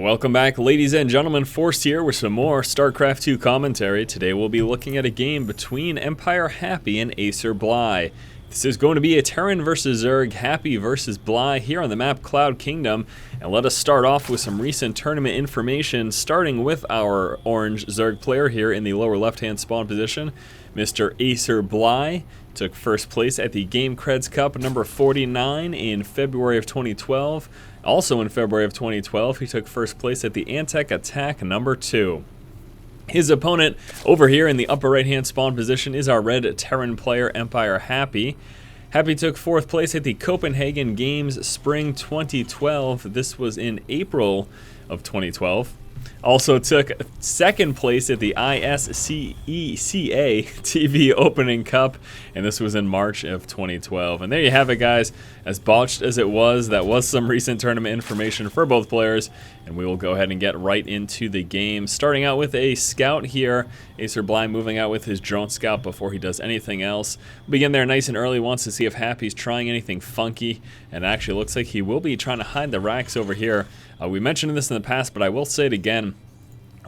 Welcome back, ladies and gentlemen. Forced here with some more StarCraft 2 commentary. Today we'll be looking at a game between Empire Happy and Acer Bly. This is going to be a Terran versus Zerg, Happy versus Bly here on the map Cloud Kingdom. And let us start off with some recent tournament information, starting with our orange Zerg player here in the lower left-hand spawn position. Mr. Acer Bly took first place at the Game Creds Cup number 49 in February of 2012. Also in February of 2012, he took first place at the Antec Attack number 2. His opponent over here in the upper right-hand spawn position is our red Terran player, Empire Happy. Happy took fourth place at the Copenhagen Games Spring 2012. This was in April of 2012. Also took second place at the ISCECA TV Opening Cup, and this was in March of 2012. And there you have it, guys. As botched as it was, that was some recent tournament information for both players, and we will go ahead and get right into the game. Starting out with a scout here, Acer Bly moving out with his drone scout before he does anything else. We'll begin there nice and early, wants to see if Happy's trying anything funky, and it actually looks like he will be trying to hide the racks over here. We mentioned this in the past, but I will say it again.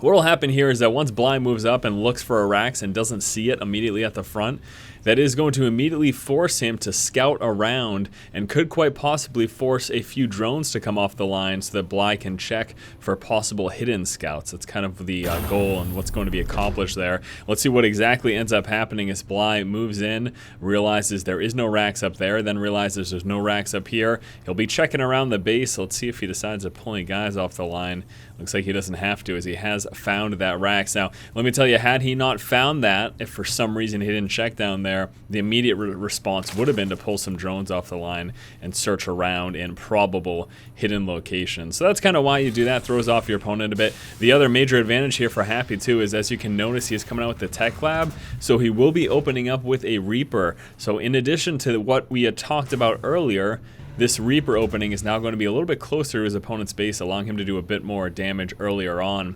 What will happen here is that once Bly moves up and looks for a racks and doesn't see it immediately at the front, that is going to immediately force him to scout around and could quite possibly force a few drones to come off the line so that Bly can check for possible hidden scouts. That's kind of the goal and what's going to be accomplished there. Let's see what exactly ends up happening as Bly moves in, realizes there is no racks up there, then realizes there's no racks up here. He'll be checking around the base. Let's see if he decides to pull any guys off the line. Looks like he doesn't have to, as he has found that racks. Now, let me tell you, had he not found that, if for some reason he didn't check down there, the immediate response would have been to pull some drones off the line and search around in probable hidden locations. So that's kind of why you do that. Throws off your opponent a bit. The other major advantage here for Happy too is, as you can notice, he is coming out with the Tech Lab, so he will be opening up with a Reaper. So in addition to what we had talked about earlier, this Reaper opening is now going to be a little bit closer to his opponent's base, allowing him to do a bit more damage earlier on.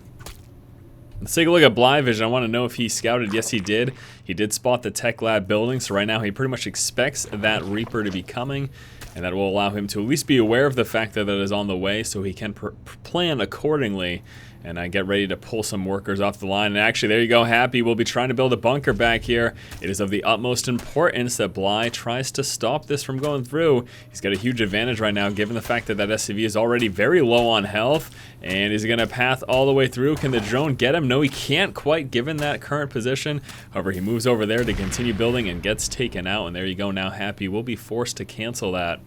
Let's take a look at Bly Vision. I want to know if he scouted. Yes, he did. He did spot the Tech Lab building, so right now he pretty much expects that Reaper to be coming, and that will allow him to at least be aware of the fact that it is on the way, so he can plan accordingly and get ready to pull some workers off the line. And actually, there you go, Happy will be trying to build a bunker back here. It is of the utmost importance that Bly tries to stop this from going through. He's got a huge advantage right now, given the fact that that SCV is already very low on health. And is he going to path all the way through? Can the drone get him? No, he can't quite, given that current position. However, he moves over there to continue building and gets taken out. And there you go, now Happy will be forced to cancel that.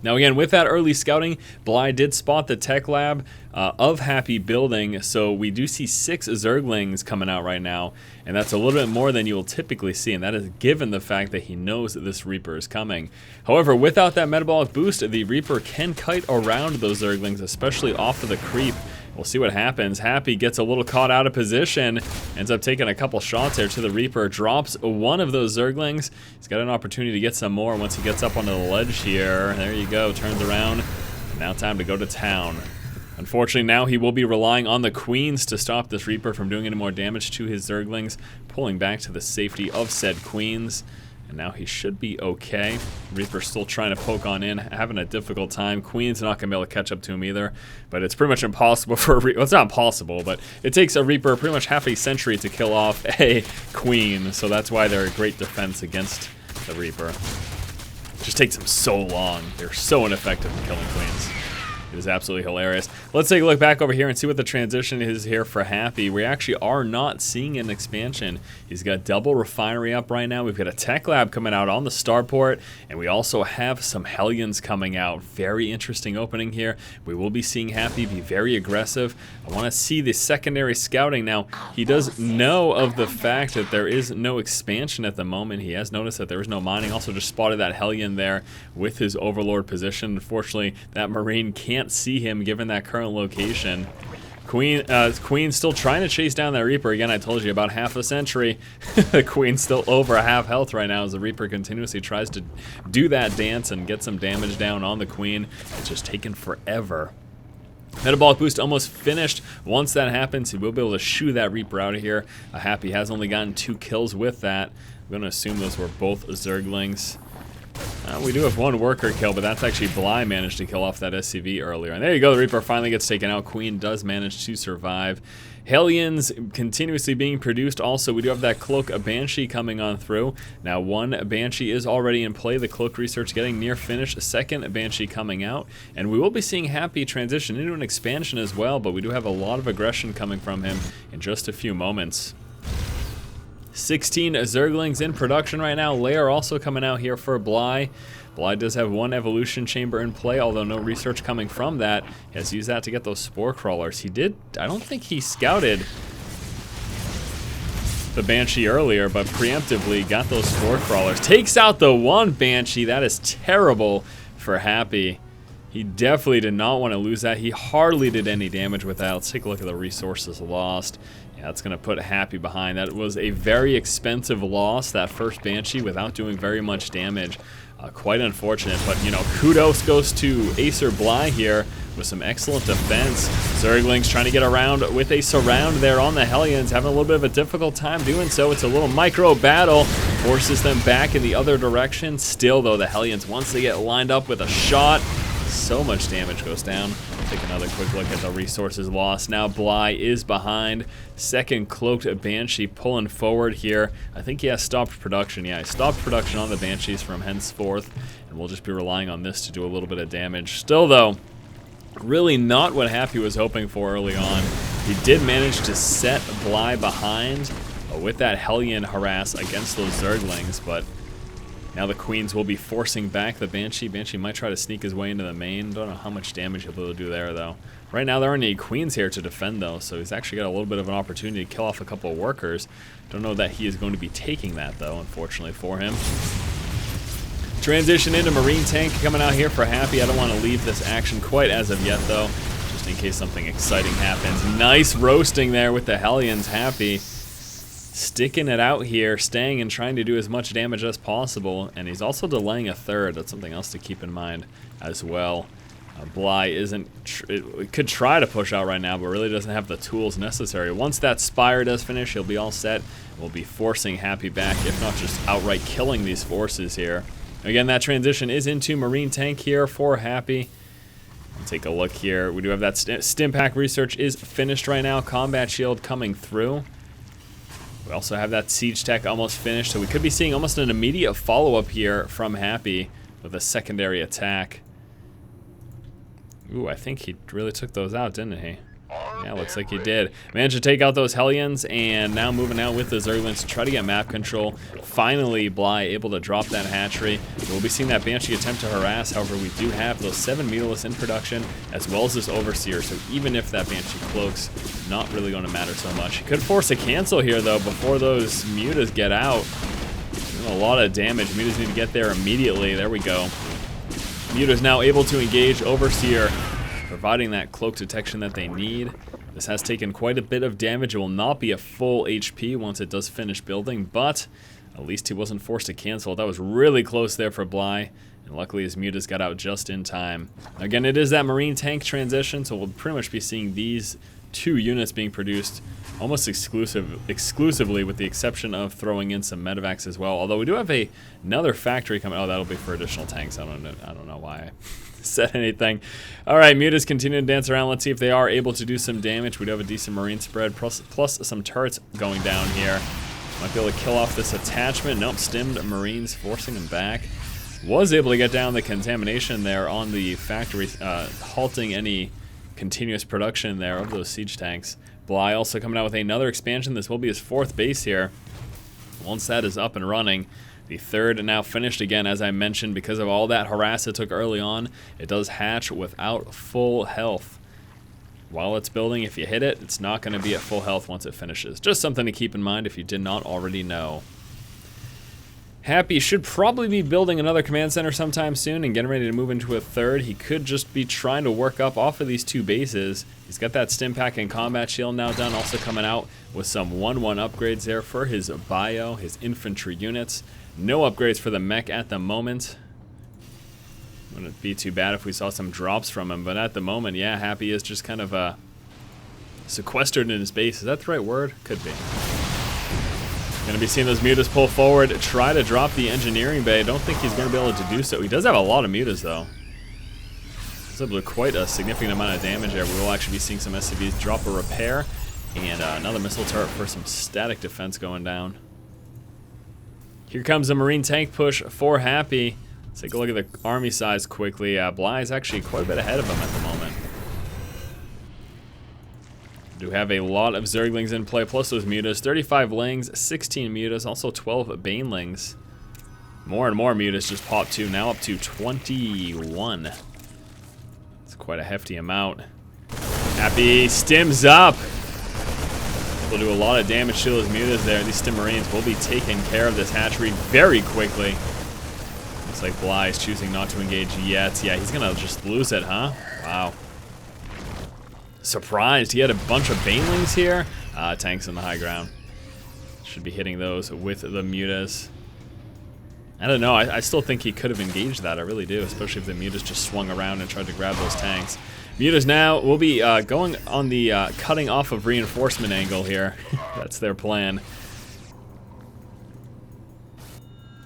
Now again, with that early scouting, Bly did spot the Tech Lab of Happy building, so we do see 6 Zerglings coming out right now, and that's a little bit more than you will typically see, and that is given the fact that he knows that this Reaper is coming. However, without that metabolic boost, the Reaper can kite around those Zerglings, especially off of the creep. We'll see what happens. Happy gets a little caught out of position, ends up taking a couple shots there to the Reaper, drops one of those Zerglings. He's got an opportunity to get some more once he gets up onto the ledge here. There you go, turns around. Now time to go to town. Unfortunately, now he will be relying on the Queens to stop this Reaper from doing any more damage to his Zerglings, pulling back to the safety of said Queens. And now he should be okay. Reaper still trying to poke on in, having a difficult time. Queen's not going to be able to catch up to him either. But it's pretty much impossible for a Reaper. Well, it's not impossible, but it takes a Reaper pretty much half a century to kill off a Queen. So that's why they're a great defense against the Reaper. It just takes them so long. They're so ineffective in killing Queens. It is absolutely hilarious. Let's take a look back over here and see what the transition is here for Happy. We actually are not seeing an expansion. He's got double refinery up right now. We've got a Tech Lab coming out on the starport, and we also have some Hellions coming out. Very interesting opening here. We will be seeing Happy be very aggressive. I want to see the secondary scouting. Now, he does know of the fact that there is no expansion at the moment. He has noticed that there is no mining. Also just spotted that Hellion there with his Overlord position. Unfortunately, that Marine can't see him given that current location. Queen's still trying to chase down that Reaper. Again, I told you, about half a century. The Queen's still over half health right now as the Reaper continuously tries to do that dance and get some damage down on the Queen. It's just taken forever. Metabolic boost almost finished. Once that happens, he will be able to shoo that Reaper out of here. Happy has only gotten 2 kills with that. I'm going to assume those were both Zerglings. We do have one worker kill, but that's actually Bly managed to kill off that SCV earlier. And there you go, the Reaper finally gets taken out. Queen does manage to survive. Hellions continuously being produced. Also, we do have that Cloak Banshee coming on through. Now, one Banshee is already in play. The Cloak research getting near finish. A second Banshee coming out. And we will be seeing Happy transition into an expansion as well, but we do have a lot of aggression coming from him in just a few moments. 16 Zerglings in production right now. Lair also coming out here for Bly. Bly does have one evolution chamber in play, although no research coming from that. He has used that to get those spore crawlers. He did, I don't think he scouted the Banshee earlier, but preemptively got those spore crawlers. Takes out the one Banshee. That is terrible for Happy. He definitely did not want to lose that. He hardly did any damage with that. Let's take a look at the resources lost. Yeah, that's going to put Happy behind. That was a very expensive loss, that first Banshee, without doing very much damage. Quite unfortunate, but, you know, kudos goes to Acer Bly here with some excellent defense. Zerglings trying to get around with a surround there on the Hellions, having a little bit of a difficult time doing so. It's a little micro battle, forces them back in the other direction. Still, though, the Hellions, once they get lined up with a shot, so much damage goes down. Take another quick look at the resources lost. Now Bly is behind. Second Cloaked Banshee pulling forward here. I think he has stopped production. Yeah, he stopped production on the Banshees from henceforth, and we'll just be relying on this to do a little bit of damage. Still, though, really not what Happy was hoping for early on. He did manage to set Bly behind with that Hellion harass against those Zerglings, but now the Queens will be forcing back the Banshee. Banshee might try to sneak his way into the main. Don't know how much damage he'll be able to do there, though. Right now, there aren't any Queens here to defend, though, so he's actually got a little bit of an opportunity to kill off a couple of workers. Don't know that he is going to be taking that, though, unfortunately for him. Transition into Marine Tank coming out here for Happy. I don't want to leave this action quite as of yet, though, just in case something exciting happens. Nice roasting there with the Hellions. Happy sticking it out here, staying and trying to do as much damage as possible, and he's also delaying a third. That's something else to keep in mind as well. Bly could try to push out right now, but really doesn't have the tools necessary. Once that Spire does finish, he'll be all set. We'll be forcing Happy back, if not just outright killing these forces here. Again, that transition is into Marine Tank here for Happy. Take a look here. We do have that Stim Pack research is finished right now. Combat Shield coming through. We also have that Siege Tech almost finished, so we could be seeing almost an immediate follow-up here from Happy with a secondary attack. Ooh, I think he really took those out, didn't he? Yeah, looks like he did. Managed to take out those Hellions, and now moving out with the Zerglings to try to get map control. Finally, Bly able to drop that hatchery. We'll be seeing that Banshee attempt to harass. However, we do have those 7 Mutalists in production, as well as this Overseer, so even if that Banshee cloaks, not really going to matter so much. He could force a cancel here, though, before those Mutas get out. A lot of damage. Mutas need to get there immediately. There we go. Muta's now able to engage Overseer, providing that cloak detection that they need. This has taken quite a bit of damage. It will not be a full HP once it does finish building, but at least he wasn't forced to cancel. That was really close there for Bly, and luckily his Mutas got out just in time. Again, it is that Marine Tank transition, so we'll pretty much be seeing these 2 units being produced almost exclusively, with the exception of throwing in some medevacs as well. Although we do have another factory coming. Oh, that'll be for additional tanks. I don't know why I said anything. All right, Mutas continue to dance around. Let's see if they are able to do some damage. We do have a decent Marine spread, plus some turrets going down here. Might be able to kill off this attachment. Nope, stimmed Marines, forcing them back. Was able to get down the contamination there on the factory, halting any continuous production there of those siege tanks. Bly also coming out with another expansion. This will be his 4th base here. Once that is up and running, the 3rd now finished again, as I mentioned, because of all that harass it took early on. It does hatch without full health. While it's building, if you hit it, it's not going to be at full health once it finishes. Just something to keep in mind if you did not already know. Happy should probably be building another command center sometime soon and getting ready to move into a 3rd. He could just be trying to work up off of these 2 bases. He's got that Stim Pack and Combat Shield now done, also coming out with some 1-1 upgrades there for his bio, his infantry units. No upgrades for the mech at the moment. Wouldn't be too bad if we saw some drops from him, but at the moment, yeah, Happy is just kind of sequestered in his base. Is that the right word? Could be. Gonna be seeing those mutas pull forward, try to drop the engineering bay. Don't think he's gonna be able to do so. He does have a lot of mutas though. He's able to do quite a significant amount of damage there. We will actually be seeing some SCVs drop a repair and another missile turret for some static defense going down. Here comes the Marine tank push for Happy. Let's take a look at the army size quickly. Bly is actually quite a bit ahead of him at the moment. Do have a lot of Zerglings in play, plus those mutas. 35 Lings, 16 mutas, also 12 Banelings. More and more mutas just popped too, now up to 21. It's quite a hefty amount. Happy stims up. Will do a lot of damage to those mutas there. These Stim Marines will be taking care of this hatchery very quickly. Looks like Bly is choosing not to engage yet. Yeah, he's gonna just lose it, huh? Wow. Surprised. He had a bunch of Banelings here. Tanks in the high ground. Should be hitting those with the mutas. I don't know. I still think he could have engaged that. I really do, especially if the mutas just swung around and tried to grab those tanks. Mutas now will be going on the cutting off of reinforcement angle here. That's their plan.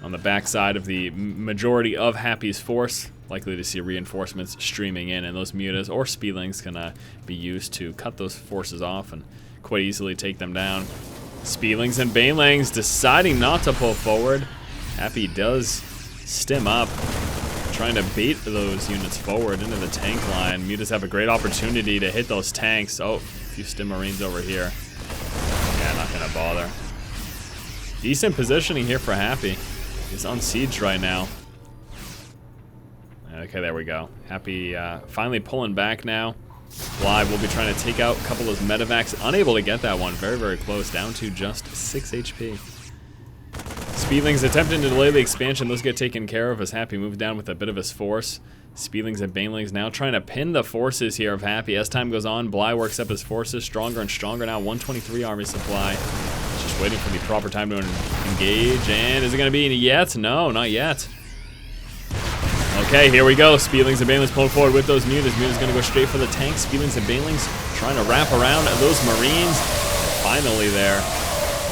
On the backside of the majority of Happy's force, likely to see reinforcements streaming in, and those mutas or speedlings can be used to cut those forces off and quite easily take them down. Speedlings and Banelings deciding not to pull forward. Happy does stim up, trying to bait those units forward into the tank line. Mutas have a great opportunity to hit those tanks. Oh, a few Stim Marines over here. Yeah, not gonna bother. Decent positioning here for Happy. He's on siege right now. Okay, there we go. Happy finally pulling back now. Bly will be trying to take out a couple of those medevacs. Unable to get that one. Very, very close. Down to just 6 HP. Speedlings attempting to delay the expansion. Those get taken care of as Happy moves down with a bit of his force. Speedlings and Banelings now trying to pin the forces here of Happy. As time goes on, Bly works up his forces stronger and stronger now. 123 army supply. Just waiting for the proper time to engage. And is it going to be yet? No, not yet. Okay, here we go. Speedlings and Banelings pulling forward with those mutas. Mutas going to go straight for the tanks. Speedlings and Banelings trying to wrap around those Marines. Finally there,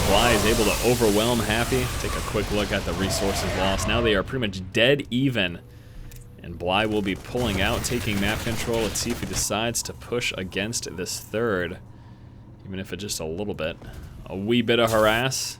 Bly is able to overwhelm Happy. Take a quick look at the resources lost. Now they are pretty much dead even. And Bly will be pulling out, taking map control. Let's see if he decides to push against this third. Even if it's just a little bit. A wee bit of harass.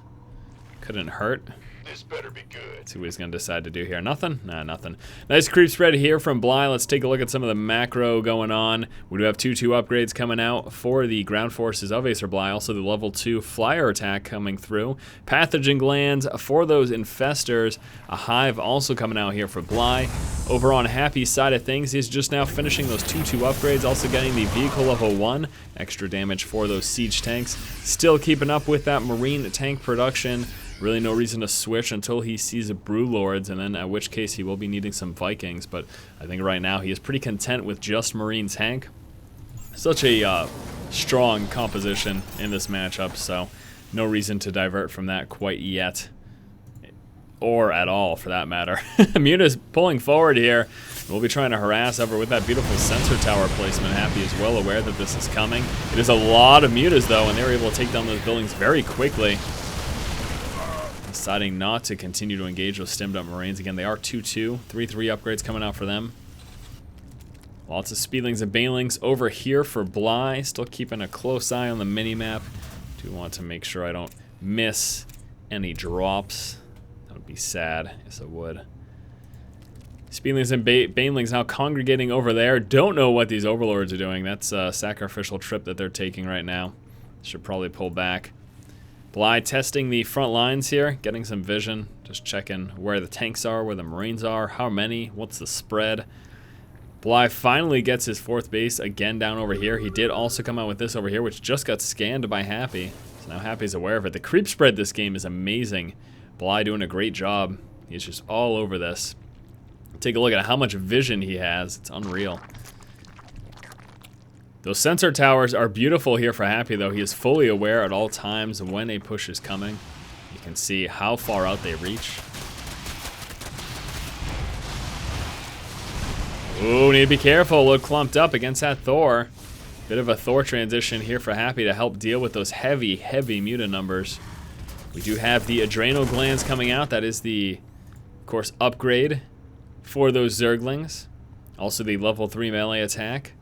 Couldn't hurt. This better be good. Let's see what he's going to decide to do here. Nothing? Nah, nothing. Nice creep spread here from Bly. Let's take a look at some of the macro going on. We do have 2-2 upgrades coming out for the ground forces of Acer Bly. Also the level 2 flyer attack coming through. Pathogen glands for those infestors. A hive also coming out here for Bly. Over on Happy's side of things, he's just now finishing those 2-2 upgrades. Also getting the vehicle level 1. Extra damage for those siege tanks. Still keeping up with that Marine tank production. Really no reason to switch until he sees a Brew Lords, and then at which case he will be needing some Vikings. But I think right now he is pretty content with just Marine tank. Such a strong composition in this matchup, so no reason to divert from that quite yet. Or at all, for that matter. Muta's pulling forward here. We'll be trying to harass over with that beautiful sensor tower placement. Happy is well aware that this is coming. It is a lot of Mutas, though, and they were able to take down those buildings very quickly. Deciding not to continue to engage with stemmed up Marines. Again, they are 2-2. 3-3 upgrades coming out for them. Lots of Speedlings and Banelings over here for Bly. Still keeping a close eye on the mini-map. Do want to make sure I don't miss any drops. That would be sad. Yes, it would. Speedlings and Banelings now congregating over there. Don't know what these Overlords are doing. That's a sacrificial trip that they're taking right now. Should probably pull back. Bly testing the front lines here, getting some vision, just checking where the tanks are, where the Marines are, how many, what's the spread. Bly finally gets his 4th base again down over here. He did also come out with this over here, which just got scanned by Happy. So now Happy's aware of it. The creep spread this game is amazing. Bly doing a great job. He's just all over this. Take a look at how much vision he has. It's unreal. Those sensor towers are beautiful here for Happy, though. He is fully aware at all times when a push is coming. You can see how far out they reach. Ooh, need to be careful. Look clumped up against that Thor. Bit of a Thor transition here for Happy to help deal with those heavy, heavy muta numbers. We do have the adrenal glands coming out. That is the, of course, upgrade for those Zerglings. Also the level 3 melee attack.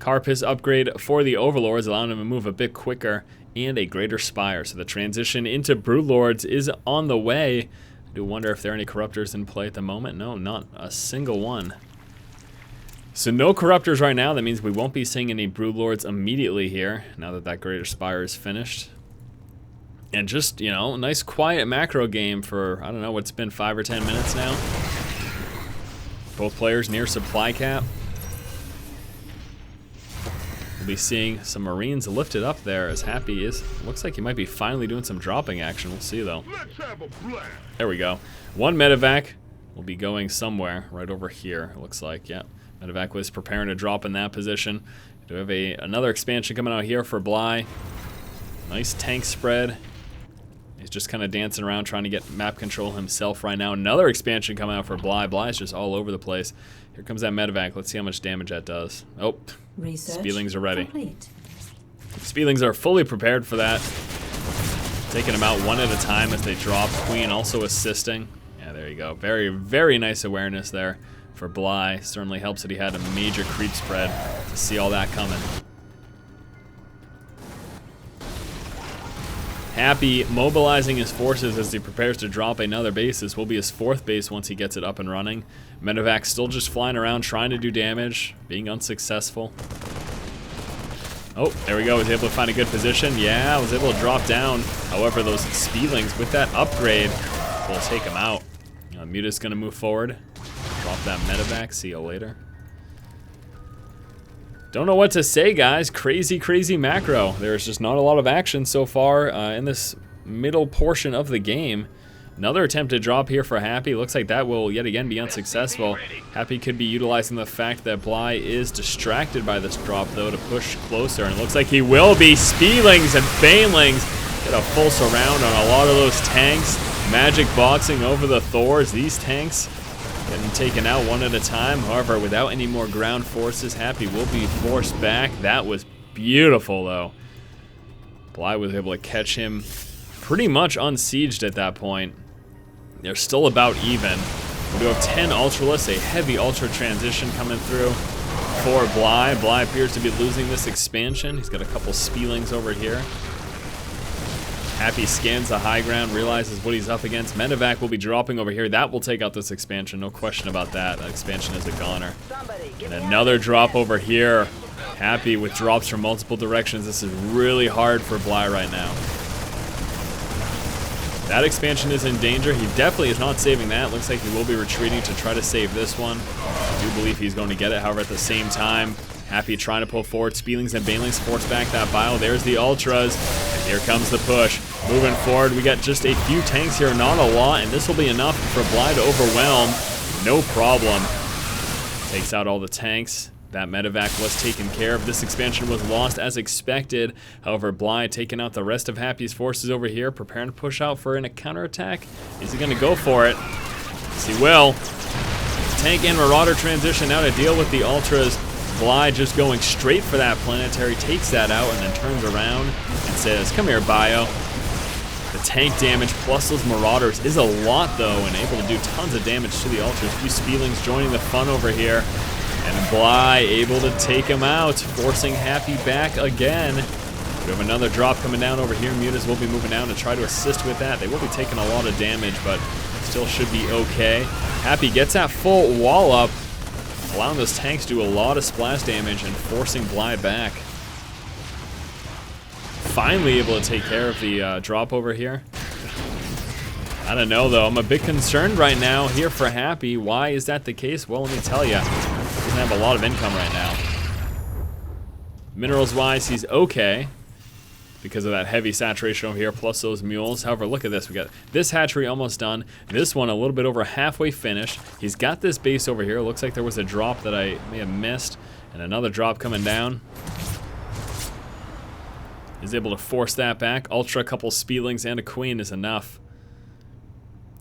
Carapace upgrade for the Overlords, allowing them to move a bit quicker, and a greater spire. So the transition into Broodlords is on the way. I do wonder if there are any Corruptors in play at the moment. No, not a single one. So no Corruptors right now. That means we won't be seeing any Broodlords immediately here, now that that greater spire is finished. And just, you know, a nice quiet macro game for, I don't know, what's been 5 or 10 minutes now. Both players near supply cap. We'll be seeing some Marines lifted up there as Happy is. Looks like he might be finally doing some dropping action. We'll see though. There we go. One medevac will be going somewhere right over here, it looks like. Yeah, medevac was preparing to drop in that position. Do we have another expansion coming out here for Bly. Nice tank spread. He's just kind of dancing around trying to get map control himself right now. Another expansion coming out for Bly. Bly's just all over the place. Here comes that medevac. Let's see how much damage that does. Oh, Spielings are ready. Complete. Spielings are fully prepared for that. Taking them out one at a time as they drop. Queen also assisting. Yeah, there you go. Very, very nice awareness there for Bly. Certainly helps that he had a major creep spread to see all that coming. Happy mobilizing his forces as he prepares to drop another base. This will be his 4th base once he gets it up and running. Medevac still just flying around trying to do damage, being unsuccessful. Oh, there we go. Was able to find a good position. Yeah, was able to drop down. However, those Spielings with that upgrade will take him out. Muta's going to move forward. Drop that medevac. See you later. Don't know what to say, guys. Crazy, crazy macro. There's just not a lot of action so far in this middle portion of the game. Another attempted drop here for Happy. Looks like that will yet again be unsuccessful. Happy could be utilizing the fact that Bly is distracted by this drop, though, to push closer. And it looks like he will be. Spielings and Banelings get a full surround on a lot of those tanks. Magic boxing over the Thors. These tanks getting taken out one at a time. However, without any more ground forces, Happy will be forced back. That was beautiful, though. Bly was able to catch him pretty much unsieged at that point. They're still about even. We do have 10 Ultralists, a heavy Ultra transition coming through for Bly. Bly appears to be losing this expansion. He's got a couple Spielings over here. Happy scans the high ground, realizes what he's up against. Medevac will be dropping over here. That will take out this expansion, no question about that. That expansion is a goner. And another drop over here. Happy with drops from multiple directions. This is really hard for Bly right now. That expansion is in danger. He definitely is not saving that. Looks like he will be retreating to try to save this one. I do believe he's going to get it. However, at the same time, Happy trying to pull forward. Spielings and Banelings force back that bile. There's the Ultras. And here comes the push. Moving forward, we got just a few tanks here, not a lot, and this will be enough for Bly to overwhelm. No problem. Takes out all the tanks. That medevac was taken care of. This expansion was lost as expected. However, Bly taking out the rest of Happy's forces over here, preparing to push out for a counterattack. Is he going to go for it? Yes, he will. Tank and Marauder transition now to deal with the Ultras. Bly just going straight for that planetary, takes that out, and then turns around and says, "Come here, Bio." The tank damage plus those Marauders is a lot, though, and able to do tons of damage to the Ultras. A few Spielings joining the fun over here. And Bly able to take him out, forcing Happy back again. We have another drop coming down over here. Mutas will be moving down to try to assist with that. They will be taking a lot of damage, but still should be okay. Happy gets that full wall up, allowing those tanks to do a lot of splash damage and forcing Bly back. Finally able to take care of the drop over here. I don't know, though. I'm a bit concerned right now here for Happy. Why is that the case? Well, let me tell you. He doesn't have a lot of income right now. Minerals-wise, he's okay because of that heavy saturation over here, plus those mules. However, look at this. We got this hatchery almost done. This one a little bit over halfway finished. He's got this base over here. Looks like there was a drop that I may have missed, and another drop coming down. He's able to force that back. Ultra, a couple Spielings, and a Queen is enough.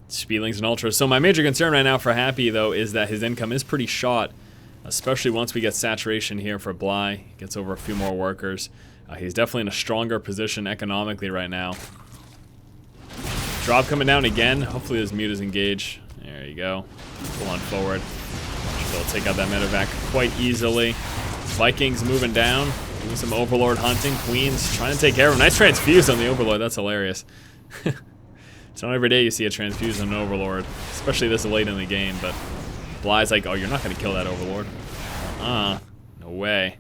Spielings and Ultras. So my major concern right now for Happy, though, is that his income is pretty shot, especially once we get saturation here for Bly. He gets over a few more workers. He's definitely in a stronger position economically right now. Drop coming down again. Hopefully this mute is engaged. There you go. Pull on forward. Should be able to take out that medevac quite easily. Vikings moving down. Doing some Overlord hunting. Queens trying to take care of him. Nice transfuse on the Overlord. That's hilarious. It's not every day you see a transfuse on an Overlord, especially this late in the game, but Bly's like, oh, you're not going to kill that Overlord. No way.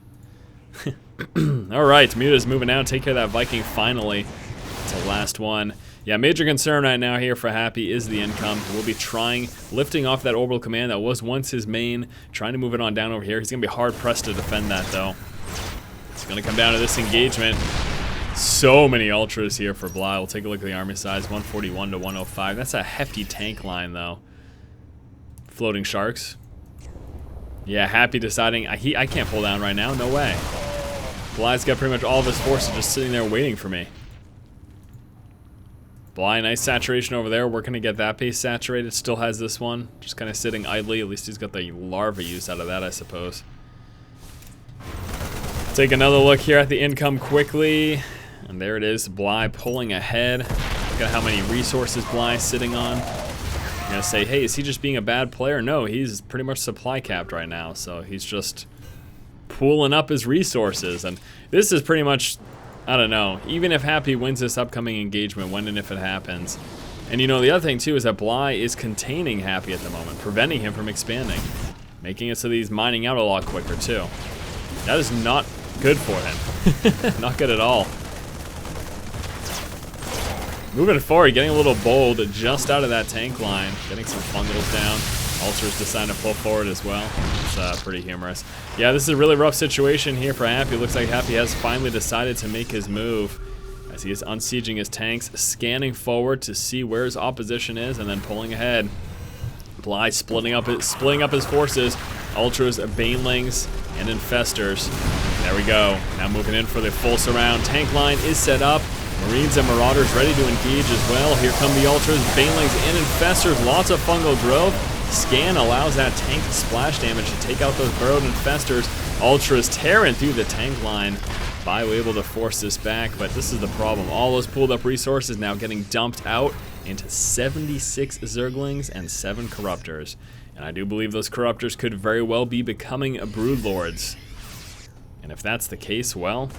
Alright, Muta's moving down. Take care of that Viking finally. It's the last one. Yeah, major concern right now here for Happy is the income. We'll be lifting off that orbital command that was once his main, trying to move it on down over here. He's going to be hard-pressed to defend that, though. It's going to come down to this engagement. So many ultras here for Bly. We'll take a look at the army size, 141 to 105. That's a hefty tank line, though. Floating sharks. Yeah, Happy deciding, I can't pull down right now. No way. Bly's got pretty much all of his forces just sitting there waiting for me. Bly, nice saturation over there. We're going to get that base saturated. Still has this one. Just kind of sitting idly. At least he's got the larva use out of that, I suppose. Take another look here at the income quickly. And there it is. Bly pulling ahead. Look at how many resources Bly's sitting on. You're going to say, hey, is he just being a bad player? No, he's pretty much supply capped right now. So he's just pooling up his resources. And this is pretty much... I don't know, even if Happy wins this upcoming engagement, when and if it happens. And you know, the other thing too is that Bly is containing Happy at the moment, preventing him from expanding. Making it so that he's mining out a lot quicker too. That is not good for him. Not good at all. Moving forward, getting a little bold just out of that tank line. Getting some fungals down. Ultras deciding to pull forward as well. It's pretty humorous. Yeah, this is a really rough situation here for Happy. Looks like Happy has finally decided to make his move as he is unsieging his tanks, scanning forward to see where his opposition is, and then pulling ahead. Bly splitting up his forces. Ultras, Banelings, and Infestors. There we go. Now moving in for the full surround. Tank line is set up. Marines and Marauders ready to engage as well. Here come the Ultras, Banelings, and Infestors. Lots of fungal drove. Scan allows that tank splash damage to take out those burrowed Infestors. Ultras tearing through the tank line. Bly able to force this back, but this is the problem. All those pulled up resources now getting dumped out into 76 Zerglings and 7 Corruptors. And I do believe those Corruptors could very well be becoming Broodlords. And if that's the case, well,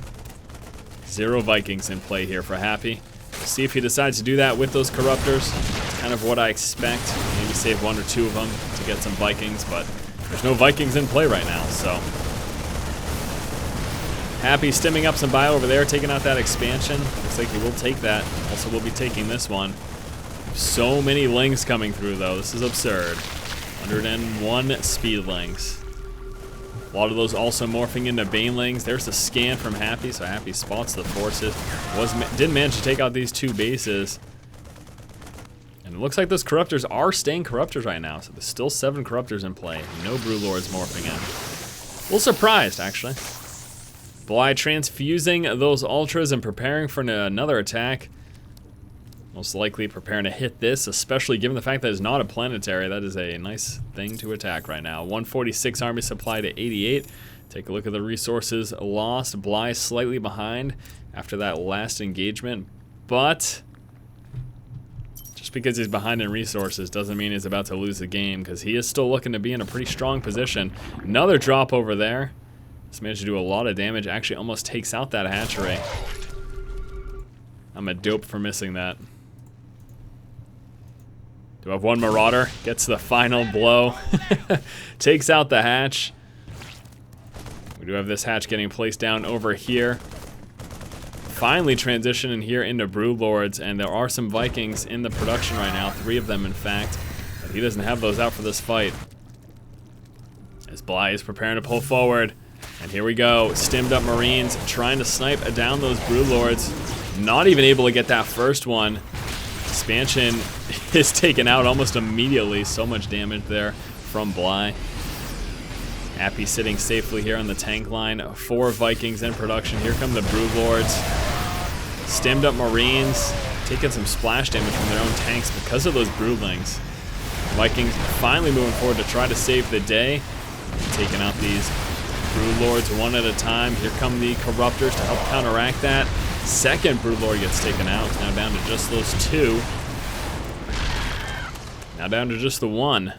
0 Vikings in play here for Happy. We'll see if he decides to do that with those Corruptors. It's kind of what I expect. Maybe save 1 or 2 of them to get some Vikings, but there's no Vikings in play right now, so. Happy stimming up some bio over there, taking out that expansion. Looks like he will take that. Also, we'll be taking this one. So many Lings coming through, though. This is absurd. 101 speed Lings. A lot of those also morphing into Banelings. There's the scan from Happy, so Happy spots the forces. Didn't manage to take out these 2 bases. And it looks like those Corruptors are staying Corruptors right now, so there's still 7 Corruptors in play. No Broodlords morphing in. A little surprised, actually. Bly transfusing those Ultras and preparing for another attack. Most likely preparing to hit this, especially given the fact that it's not a planetary. That is a nice thing to attack right now. 146 army supply to 88. Take a look at the resources lost. Bly slightly behind after that last engagement, but just because he's behind in resources doesn't mean he's about to lose the game, because he is still looking to be in a pretty strong position. Another drop over there. This managed to do a lot of damage. Actually almost takes out that hatchery. I'm a dope for missing that. Do I have 1 Marauder? Gets the final blow. Takes out the hatch. We do have this hatch getting placed down over here. Finally transitioning here into Broodlords, and there are some Vikings in the production right now. 3 of them, in fact. But he doesn't have those out for this fight. As Bly is preparing to pull forward. And here we go. Stimmed up Marines trying to snipe down those Broodlords. Not even able to get that first one. Expansion is taken out almost immediately. So much damage there from Bly. Happy sitting safely here on the tank line. 4 Vikings in production. Here come the Broodlords. Stemmed up Marines. Taking some splash damage from their own tanks because of those Broodlings. Vikings finally moving forward to try to save the day. Taking out these Broodlords one at a time. Here come the Corruptors to help counteract that. Second Broodlord gets taken out. It's now down to just those 2. Now down to just the 1.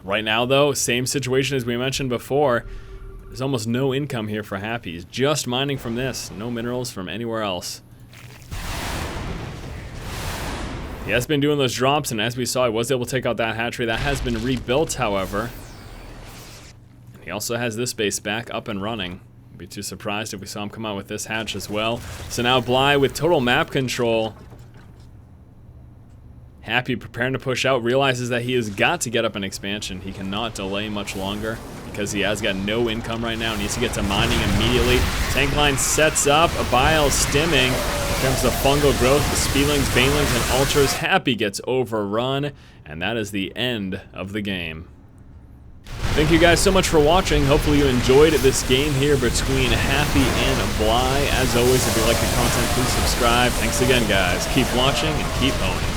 Right now, though, same situation as we mentioned before. There's almost no income here for Happy. He's just mining from this. No minerals from anywhere else. He has been doing those drops, and as we saw, he was able to take out that hatchery. That has been rebuilt, however. And he also has this base back up and running. I'd be too surprised if we saw him come out with this hatch as well. So now Bly with total map control. Happy preparing to push out, realizes that he has got to get up an expansion. He cannot delay much longer because he has got no income right now. Needs to get to mining immediately. Tank line sets up, a bile stimming. Here comes the fungal growth, the speedlings, banelings, and ultras. Happy gets overrun, and that is the end of the game. Thank you guys so much for watching. Hopefully you enjoyed this game here between Happy and Bly. As always, if you like the content, please subscribe. Thanks again, guys. Keep watching and keep owning.